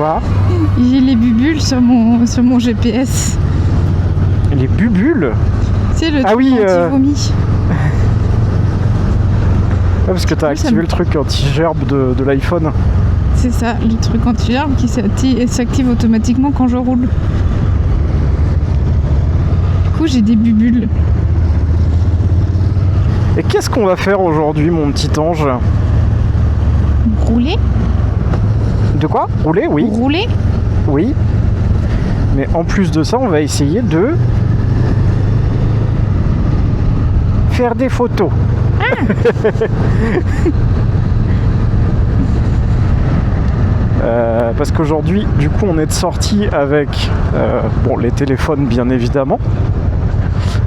Quoi? J'ai les bubules sur mon GPS. Les bubules? C'est le Ah truc oui, anti-vomi. Parce que t'as activé le truc anti-gerbe de l'iPhone. C'est ça, le truc anti-gerbe qui s'active automatiquement quand je roule. Du coup, j'ai des bubules. Et qu'est-ce qu'on va faire aujourd'hui, mon petit ange? Rouler? De quoi? Rouler, oui. Rouler? Oui. Mais en plus de ça, on va essayer de faire des photos. Parce qu'aujourd'hui, du coup, on est de sortie avec les téléphones, bien évidemment.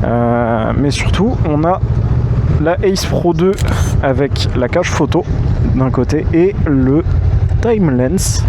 Mais surtout, on a la Ace Pro 2 avec la cache photo d'un côté et le Timelens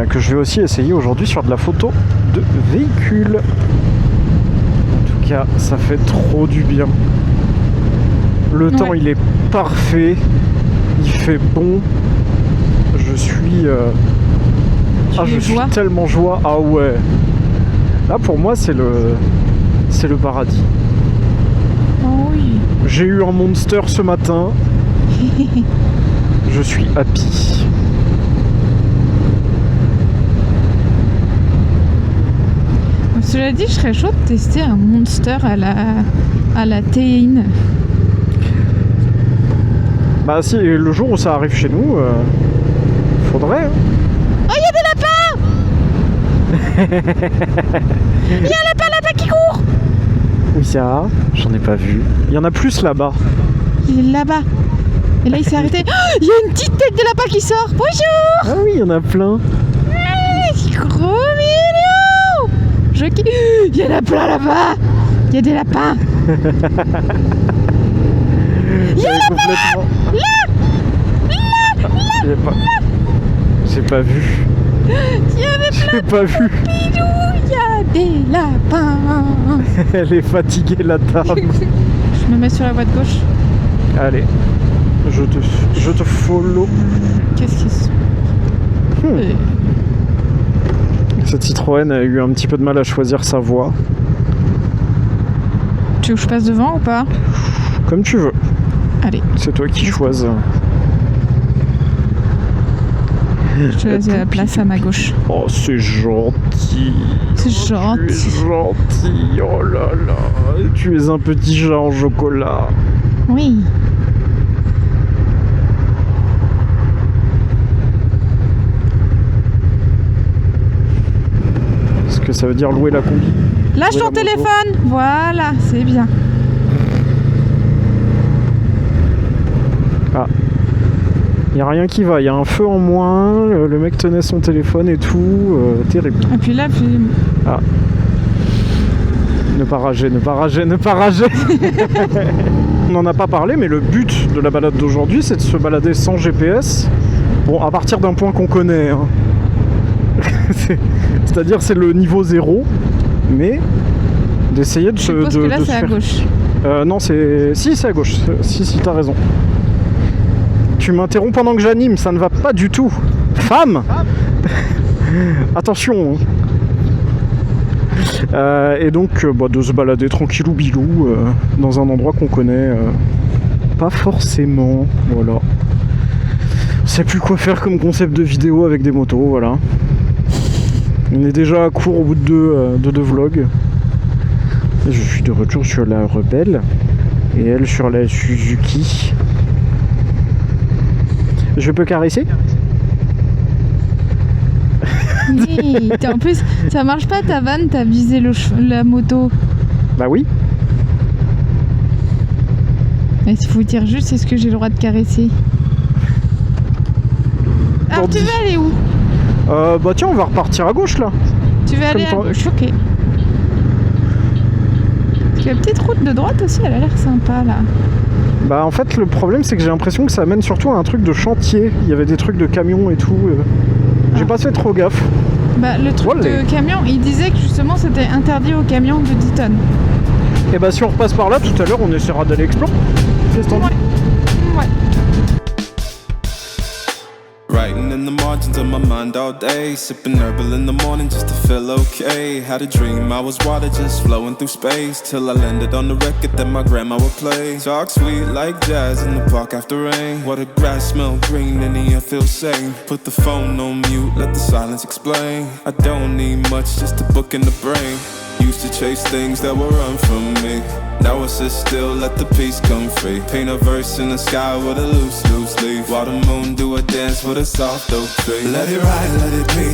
que je vais aussi essayer aujourd'hui sur de la photo de véhicule. En tout cas, ça fait trop du bien. Le temps, il est parfait. Il fait bon. Je suis tellement joie. Ah ouais. Là, pour moi, c'est le paradis. Oh oui. J'ai eu un Monster ce matin. Je suis happy. Cela dit, je serais chaud de tester un Monster à la théine. Bah si, le jour où ça arrive chez nous, faudrait. Hein. Oh, il y a des lapins. Il y a un lapin là-bas qui court. Oui, ça, j'en ai pas vu. Il y en a plus là-bas. Il est là-bas. Et là, il s'est arrêté. Oh, il y a une petite tête de lapin qui sort. Bonjour. Ah oui, il y en a plein. C'est trop mignon. Il y en a plein là-bas. Il y a des lapins. Il y a un lapin là. J'ai pas vu. Il y avait plein J'ai pas vu. Pilou, il y a des lapins. Elle est fatiguée, la dame. Je me mets sur la voie de gauche. Allez, je te follow. Qu'est-ce qui se... Cette Citroën a eu un petit peu de mal à choisir sa voie. Tu veux que je passe devant ou pas? Comme tu veux. Allez. C'est toi qui choisis. Je te laisse la place à ma gauche. Oh, c'est gentil. C'est gentil. Tu es gentil. Oh là là. Tu es un petit chat en chocolat. Oui. Est-ce que ça veut dire louer la combi? Lâche ton téléphone. Voilà, c'est bien. Ah. Il n'y a rien qui va, il y a un feu en moins, le mec tenait son téléphone et tout, terrible. Et puis là, Ah. Ne pas rager. On n'en a pas parlé, mais le but de la balade d'aujourd'hui, c'est de se balader sans GPS. Bon, à partir d'un point qu'on connaît. Hein. C'est-à-dire, c'est le niveau 0, mais d'essayer de je suppose que là, c'est à gauche. Non, c'est... Si, c'est à gauche. Si, t'as raison. Tu m'interromps pendant que j'anime, ça ne va pas du tout. Femme. Attention. Et donc, de se balader tranquillou bilou dans un endroit qu'on connaît pas forcément. Voilà. On sait plus quoi faire comme concept de vidéo avec des motos, voilà. On est déjà à court au bout de deux vlogs. Et je suis de retour sur la Rebelle et elle sur la Suzuki. Je peux caresser? Oui, en plus, ça marche pas ta vanne, t'as visé la moto. Bah oui. Mais il faut dire juste, est-ce que j'ai le droit de caresser? Alors tu veux aller où? Bah tiens, on va repartir à gauche là. Tu veux aller à gauche? Ok. Parce que la petite route de droite aussi, elle a l'air sympa là. Bah en fait le problème c'est que j'ai l'impression que ça mène surtout à un truc de chantier. Il y avait des trucs de camions et tout. J'ai pas fait trop gaffe. Bah le truc de camion, il disait que justement c'était interdit aux camions de 10 tonnes. Et bah si on repasse par là tout à l'heure on essaiera d'aller explorer. Qu'est-ce que t'en dis? Ouais. writing in the margins of my mind all day. Sipping herbal in the morning just to feel okay. Had a dream I was water just flowing through space, till I landed on the record that my grandma would play. Talk sweet like jazz in the park after rain. What the grass smell green and the air feels sane. Put the phone on mute, let the silence explain. I don't need much, just a book in the brain. Used to chase things that were run from me. Now I sit still, let the peace come free. Paint a verse in the sky with a loose leaf. While the moon do a dance with a soft oak tree. Let it ride, let it be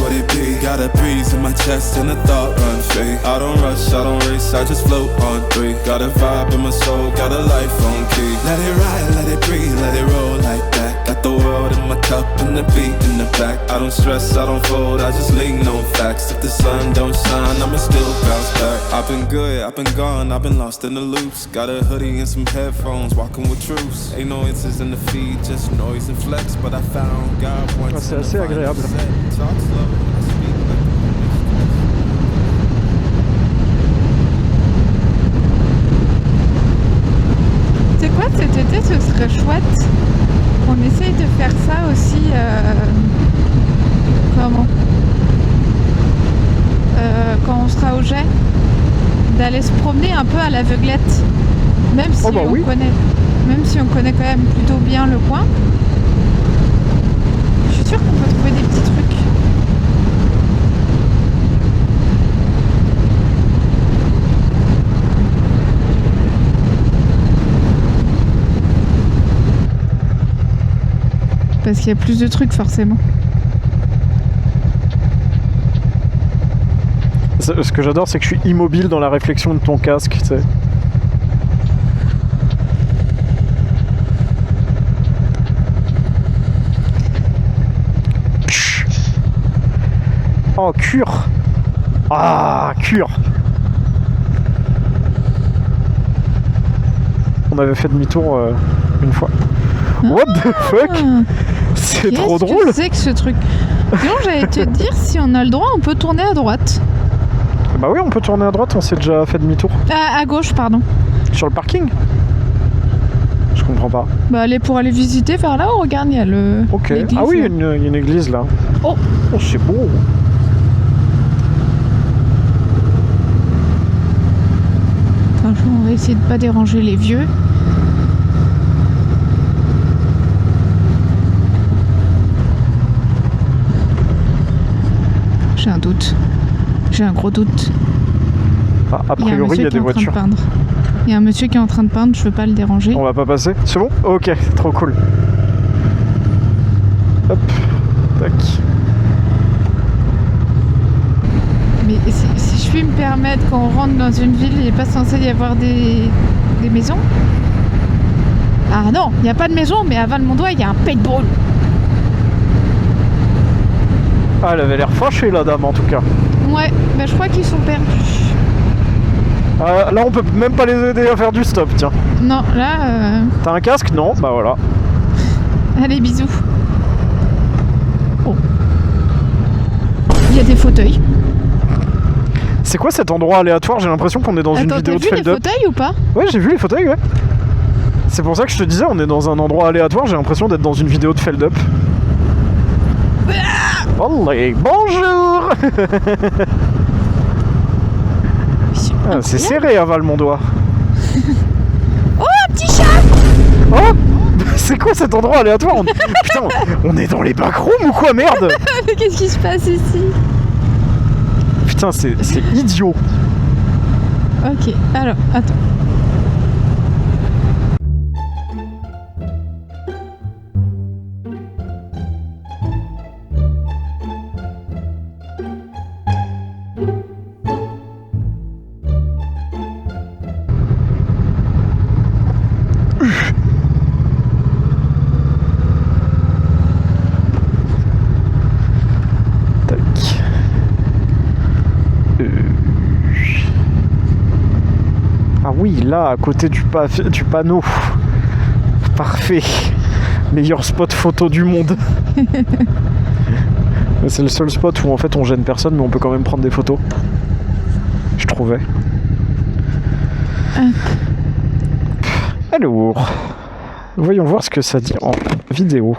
what it be. Got a breeze in my chest and a thought run free. I don't rush, I don't race, I just float on 3. Got a vibe in my soul, got a life on key. Let it ride, let it breathe, let it roll like that. Got the world in my cup and the beat in the back. I don't stress, I don't fold, I just lean on facts. If the sun don't shine, I'ma still bounce back. I've been good, I've been gone, I've been lost in the loops. Got a hoodie and some headphones, walking with truths. Ain't no answers in the feed, just noise and flex. But I found God once. C'est assez agréable. Talk slow, speak like C'est quoi cet été, ce serait chouette. On essaye de faire ça aussi. Comment quand on sera au jet, d'aller se promener un peu à l'aveuglette, même si oui. même si on connaît quand même plutôt bien le coin. Je suis sûre qu'on peut trouver des petits trucs. Parce qu'il y a plus de trucs forcément. Ce que j'adore, c'est que je suis immobile dans la réflexion de ton casque, tu sais. Oh, cure. Ah, cure. On avait fait demi-tour une fois. What the fuck? C'est trop drôle. Qu'est-ce que c'est que ce truc? Sinon, j'allais te dire, si on a le droit, on peut tourner à droite. Bah oui, on peut tourner à droite, on s'est déjà fait demi-tour. À gauche, pardon. Sur le parking? Je comprends pas. Bah pour aller visiter vers là, regarde, il y a le... Ok. l'église, Ah oui, là. il y a une église là. Oh, Oh, c'est beau. franchement, on va essayer de pas déranger les vieux. J'ai un doute. J'ai un gros doute. Ah, a priori, il y a des voitures. Il y a un monsieur qui est en train de peindre, je veux pas le déranger. On va pas passer? C'est bon? Ok, trop cool. Hop, tac. Mais si je puis me permettre, quand on rentre dans une ville, il n'est pas censé y avoir des maisons? Ah non, il n'y a pas de maison, mais à Valmondois, il y a un paintball. Ah, elle avait l'air fâchée, la dame, en tout cas. Ouais, bah je crois qu'ils sont perdus. Là, on peut même pas les aider à faire du stop, tiens. Non, là... T'as un casque? Non? Bah voilà. Allez, bisous. Oh. Il y a des fauteuils. C'est quoi cet endroit aléatoire? J'ai l'impression qu'on est dans une vidéo de Attends, t'as vu les Feld Up. fauteuils ou pas? Ouais, j'ai vu les fauteuils, ouais. C'est pour ça que je te disais, on est dans un endroit aléatoire, j'ai l'impression d'être dans une vidéo de Feld Up. Allez, bonjour. Ah, c'est serré à Valmondois. Oh, un petit chat. Oh, c'est quoi cet endroit aléatoire? Putain, on est dans les backrooms ou quoi, merde? Mais qu'est-ce qui se passe ici? Putain, c'est idiot. Ok, alors, attends. Oui, là, à côté du panneau. Parfait. Meilleur spot photo du monde. C'est le seul spot où en fait on gêne personne, mais on peut quand même prendre des photos. Je trouvais. Alors, voyons voir ce que ça dit en vidéo.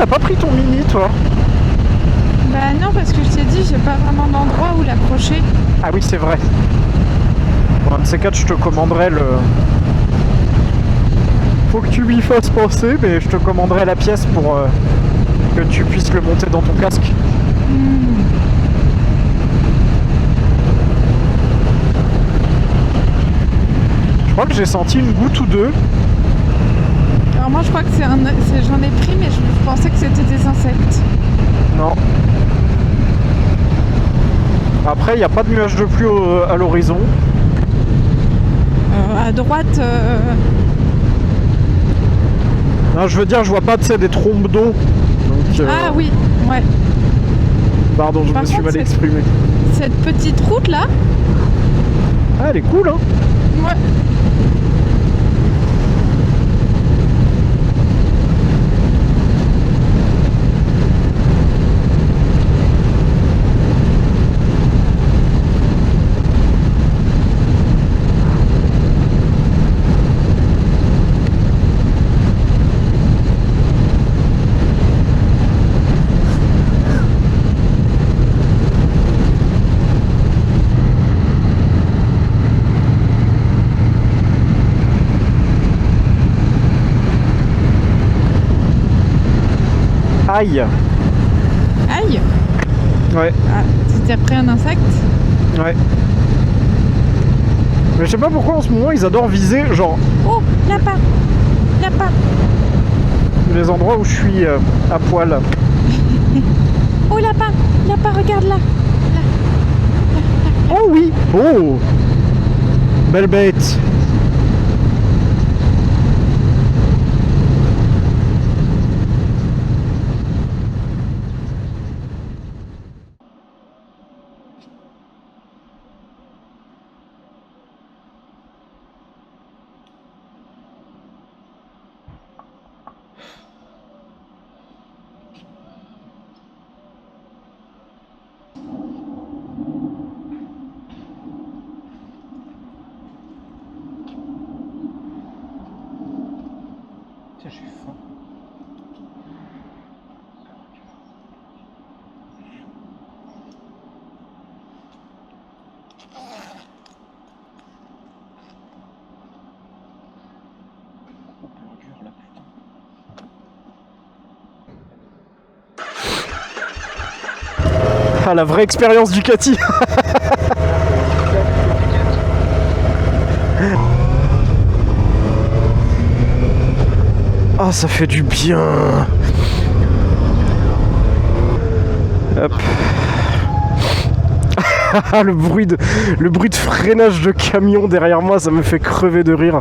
t'as pas pris ton mini, toi? Bah non, parce que je t'ai dit, j'ai pas vraiment d'endroit où l'accrocher. Ah oui, c'est vrai. Bon, un de ces quatre, je te commanderai le... Faut que tu m'y fasses penser, mais je te commanderai la pièce pour que tu puisses le monter dans ton casque. Je crois que j'ai senti une goutte ou deux. Alors moi, je crois que j'en ai pris, mais je pensais que c'était des insectes. Non. Après, il n'y a pas de nuages de pluie à l'horizon. À droite... Non, je veux dire, je vois pas, tu sais, des trombes d'eau. Donc, Ah oui, ouais. Pardon, je Par me suis contre, mal exprimé. Cette petite route là, Ah, elle est cool, hein. ouais. Aïe. Aïe. Ouais, Ah, t'as pris un insecte? ouais. Mais je sais pas pourquoi en ce moment ils adorent viser, genre, Oh, lapin. Lapin. les endroits où je suis à poil. Oh, lapin. Lapin, regarde là. Oh oui. Oh. Belle bête. Tiens, j'ai faim. Burger, là, putain. Ah, la vraie expérience Ducati. Ah, ça fait du bien. Hop. le bruit de freinage de camion derrière moi, ça me fait crever de rire.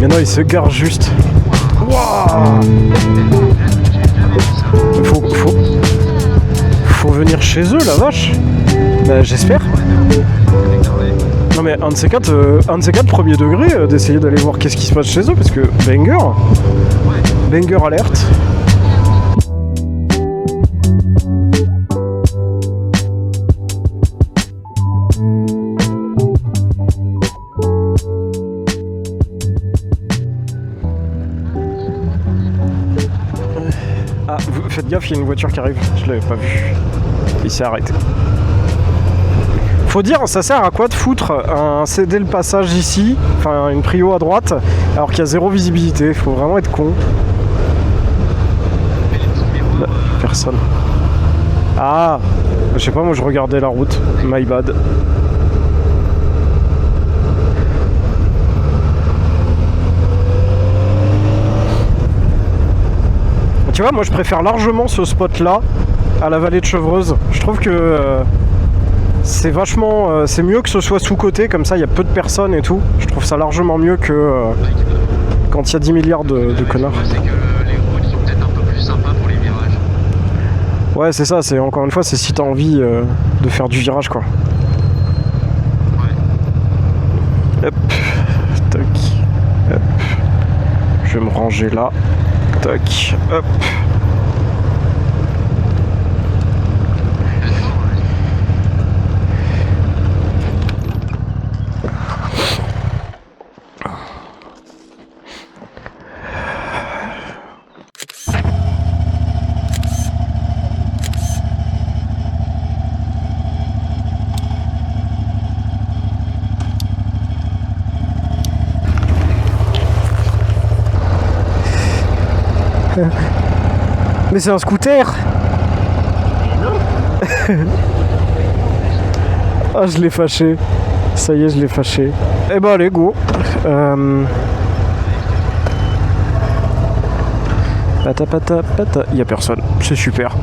Mais non, il se gare juste. Waouh! Faut venir chez eux, la vache. Bah, j'espère. Non mais un de ces quatre premier degré, d'essayer d'aller voir qu'est-ce qui se passe chez eux, parce que banger alerte. Ah, faites gaffe, il y a une voiture qui arrive, je l'avais pas vu. Il s'est arrêté. Faut dire, ça sert à quoi de foutre céder le passage ici, enfin une prio à droite, alors qu'il y a zéro visibilité, faut vraiment être con. Là, personne. Ah, je sais pas, moi je regardais la route, my bad. Tu vois, moi je préfère largement ce spot là à la vallée de Chevreuse. Je trouve que C'est vachement... c'est mieux que ce soit sous-côté, comme ça il y a peu de personnes et tout. Je trouve ça largement mieux que quand il y a 10 milliards de connards. C'est que les routes sont peut-être un peu plus sympas pour les virages. Ouais, c'est ça, c'est encore une fois, c'est si t'as envie de faire du virage, quoi. Ouais. Hop, tac, hop. Je vais me ranger là. Tac, hop. Mais c'est un scooter. Ah, je l'ai fâché. Ça y est, je l'ai fâché. Eh ben allez, go. Pata pata pata. Il y a personne. C'est super.